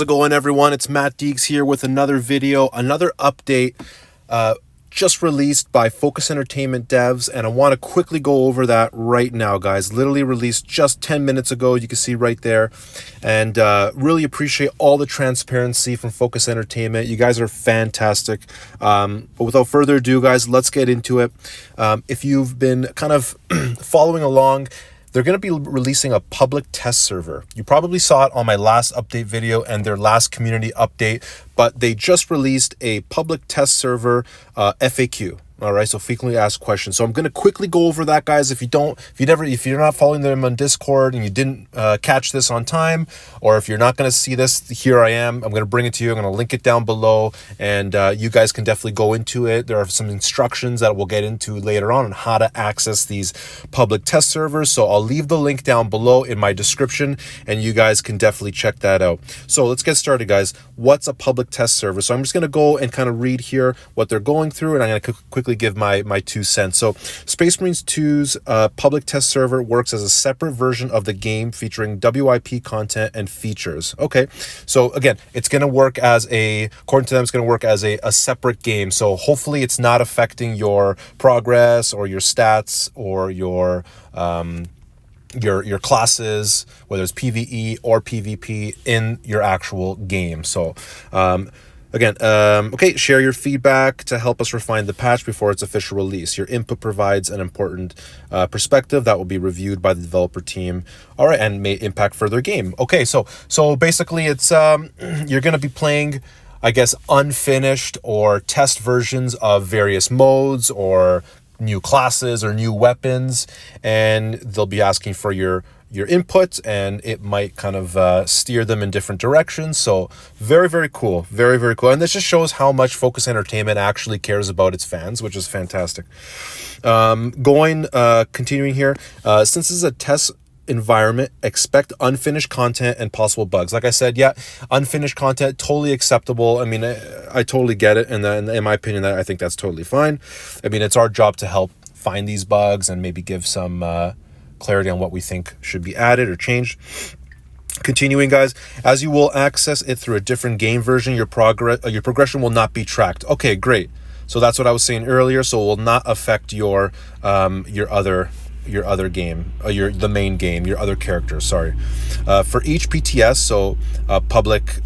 How's it going, everyone? It's Matt Deeks here with another video, another update just released by Focus Entertainment devs, and I want to quickly go over that right now, guys. Literally released just 10 minutes ago, you can see right there, and really appreciate all the transparency from Focus Entertainment. You guys are fantastic. But without further ado, guys, let's get into it. If you've been kind of following along, they're going to be releasing a public test server. You probably saw it on my last update video and their last community update, but they just released a public test server FAQ. All right, so frequently asked questions. So I'm going to quickly go over that, guys. If you're not following them on Discord and you didn't catch this on time, or if you're not going to see this, here I am. I'm going to bring it to you. I'm going to link it down below, and you guys can definitely go into it. There are some instructions that we'll get into later on how to access these public test servers. So I'll leave the link down below in my description, and you guys can definitely check that out. So let's get started, guys. What's a public test server? So I'm just going to go and kind of read here what they're going through, and I'm going to quickly give my 2 cents. So Space Marines 2's public test server works as a separate version of the game featuring WIP content and features. Okay, so again, it's going to work according to them, it's going to work as a separate game. So hopefully it's not affecting your progress or your stats or your classes, whether it's PvE or PvP in your actual game. So again, okay, share your feedback to help us refine the patch before its official release. Your input provides an important perspective that will be reviewed by the developer team, all right, and may impact further game. Okay, so basically it's you're going to be playing, I guess, unfinished or test versions of various modes or new classes or new weapons, and they'll be asking for your input, and it might kind of steer them in different directions. So very, very cool. Very, very cool. And this just shows how much Focus Entertainment actually cares about its fans, which is fantastic. Continuing here, since this is a test environment, expect unfinished content and possible bugs. Like I said, yeah, unfinished content, totally acceptable. I mean, I totally get it, and then in my opinion, I think that's totally fine. I mean, it's our job to help find these bugs and maybe give some clarity on what we think should be added or changed. Continuing, guys, as you will access it through a different game version, your progression will not be tracked. Okay, great. So that's what I was saying earlier. So it will not affect your other game, the main game, your other characters. Sorry. For each PTS, so public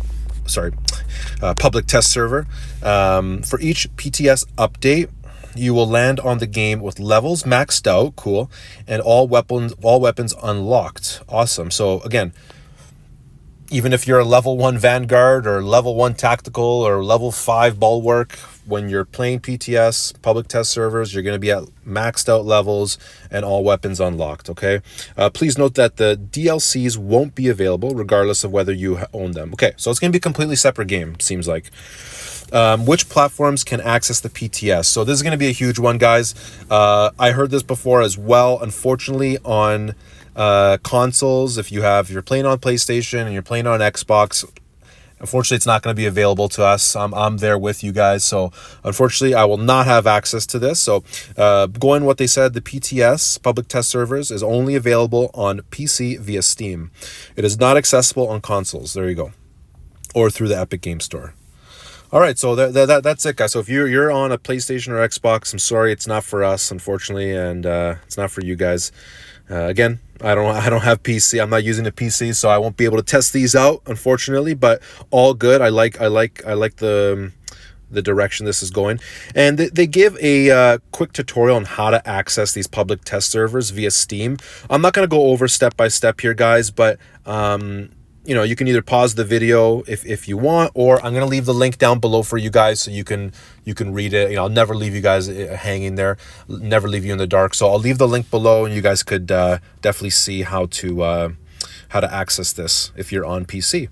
test server. For each PTS update, you will land on the game with levels maxed out, cool, and all weapons unlocked. Awesome. So again, even if you're a level 1 Vanguard or level 1 Tactical or level 5 Bulwark, when you're playing PTS, public test servers, you're going to be at maxed out levels and all weapons unlocked, okay? Please note that the DLCs won't be available regardless of whether you own them. Okay, so it's going to be a completely separate game, seems like. Which platforms can access the PTS? So this is going to be a huge one, guys. I heard this before as well. Unfortunately, on consoles, if you're playing on PlayStation and you're playing on Xbox, unfortunately it's not going to be available to us. I'm there with you guys, so unfortunately I will not have access to this. So going what they said, the PTS public test servers is only available on PC via Steam. It is not accessible on consoles. There you go, or through the Epic Game Store. All right, so that's it, guys. So if you're on a PlayStation or Xbox, I'm sorry, it's not for us, unfortunately, and it's not for you guys. Again, I don't have PC. I'm not using a PC, so I won't be able to test these out, unfortunately. But all good. I like the direction this is going, and they give a quick tutorial on how to access these public test servers via Steam. I'm not going to go over step by step here, guys, but you can either pause the video if you want, or I'm going to leave the link down below for you guys so you can read it. I'll never leave you guys hanging there, never leave you in the dark. So I'll leave the link below, and you guys could definitely see how to access this if you're on PC.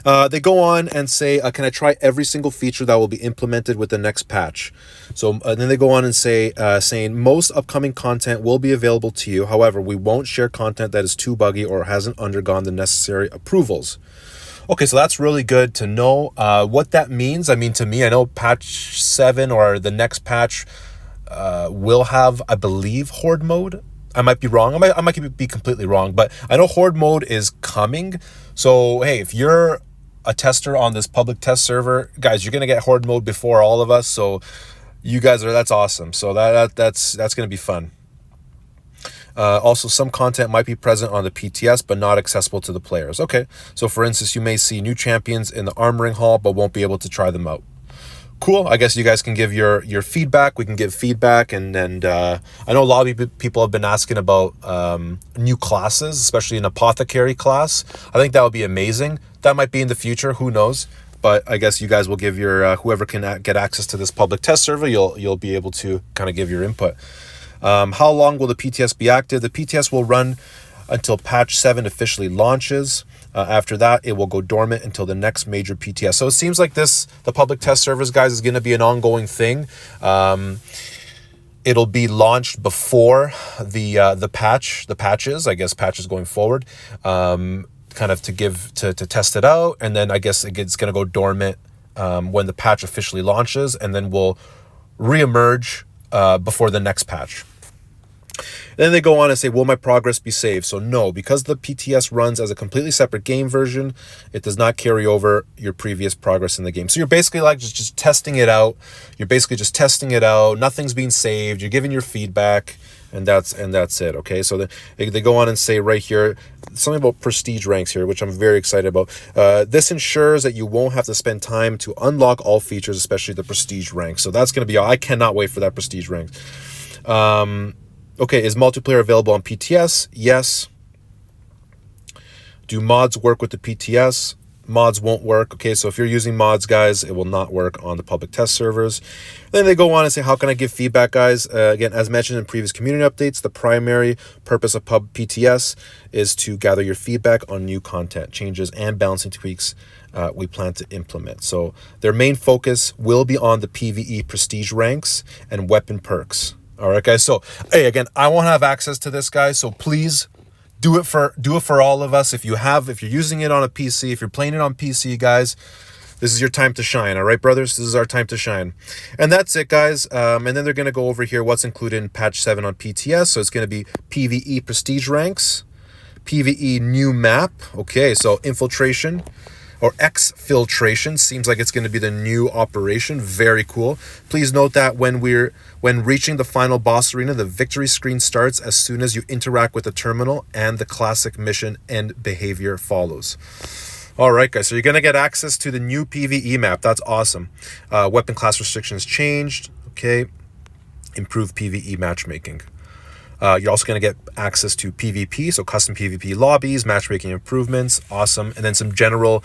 They go on and say, can I try every single feature that will be implemented with the next patch? So then they go on and say, saying most upcoming content will be available to you. However, we won't share content that is too buggy or hasn't undergone the necessary approvals. Okay, so that's really good to know. What that means, I mean, to me, I know patch 7 or the next patch will have, I believe, Horde mode. I might be wrong. I might be completely wrong, but I know Horde mode is coming. So, hey, if you're a tester on this public test server, guys, you're gonna get horde mode before all of us. So you guys that's awesome. So that's gonna be fun. Also, some content might be present on the PTS, but not accessible to the players. Okay, so for instance, you may see new champions in the armoring hall, but won't be able to try them out. Cool. I guess you guys can give your feedback. We can give feedback, and I know a lot of people have been asking about new classes, especially an apothecary class. I think that would be amazing. That might be in the future. Who knows? But I guess you guys will give your whoever can get access to this public test server. You'll be able to kind of give your input. How long will the PTS be active? The PTS will run until patch 7 officially launches. After that, it will go dormant until the next major PTS. So it seems like the public test servers, guys, is going to be an ongoing thing. It'll be launched before the patches, I guess, patches going forward, kind of to test it out. And then I guess it's going to go dormant when the patch officially launches, and then we'll reemerge before the next patch. Then they go on and say, will my progress be saved? So no, because the PTS runs as a completely separate game version, it does not carry over your previous progress in the game. So you're basically like just testing it out. You're basically just testing it out. Nothing's being saved. You're giving your feedback, and that's it. Okay, so they go on and say right here something about prestige ranks here, which I'm very excited about. This ensures that you won't have to spend time to unlock all features, especially the prestige rank. So that's going to be, I cannot wait for that prestige rank. Okay, is multiplayer available on PTS? Yes. Do mods work with the PTS? Mods won't work. Okay, so if you're using mods, guys, it will not work on the public test servers. Then they go on and say, how can I give feedback, guys? Again, as mentioned in previous community updates, the primary purpose of pub PTS is to gather your feedback on new content, changes, and balancing tweaks we plan to implement. So their main focus will be on the PvE prestige ranks and weapon perks. All right, guys. So, hey, again, I won't have access to this, guys. So please do it for all of us. If you're using it on a PC, if you're playing it on PC, guys, this is your time to shine. All right, brothers, this is our time to shine. And that's it, guys. And then they're going to go over here what's included in patch 7 on PTS. So it's going to be PvE prestige ranks, PvE new map. Okay, so infiltration or exfiltration seems like it's going to be the new operation. Very cool. Please note that when reaching the final boss arena, the victory screen starts as soon as you interact with the terminal, and the classic mission and behavior follows. All right, guys, so you're going to get access to the new PvE map. That's awesome. Weapon class restrictions changed. Okay. Improved PvE matchmaking. You're also going to get access to PvP, so custom PvP lobbies, matchmaking improvements, awesome, and then some general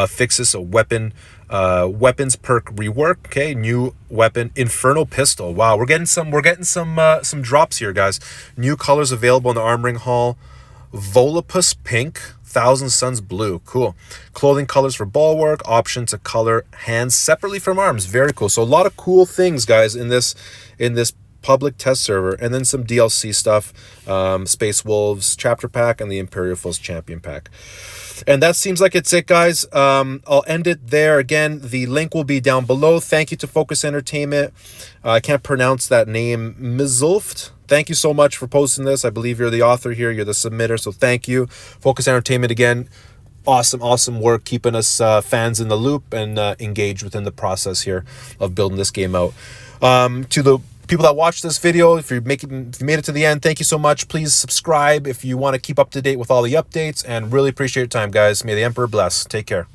fixes. So weapons perk rework. Okay, new weapon, Infernal Pistol. Wow, we're getting some drops here, guys. New colors available in the armoring hall: Volupus pink, Thousand Suns blue. Cool. Clothing colors for bulwark. Option to color hands separately from arms. Very cool. So a lot of cool things, guys, in this public test server, and then some DLC stuff, Space Wolves chapter pack and the Imperial Foes champion pack. And that seems like it's it, guys. I'll end it there. Again, the link will be down below. Thank you to Focus Entertainment. I can't pronounce that name. Mizulft. Thank you so much for posting this. I believe you're the author here. You're the submitter. So thank you. Focus Entertainment again. Awesome work keeping us fans in the loop and engaged within the process here of building this game out. To the people that watch this video, if you made it to the end, thank you so much. Please subscribe if you want to keep up to date with all the updates, and really appreciate your time, guys. May the Emperor bless. Take care.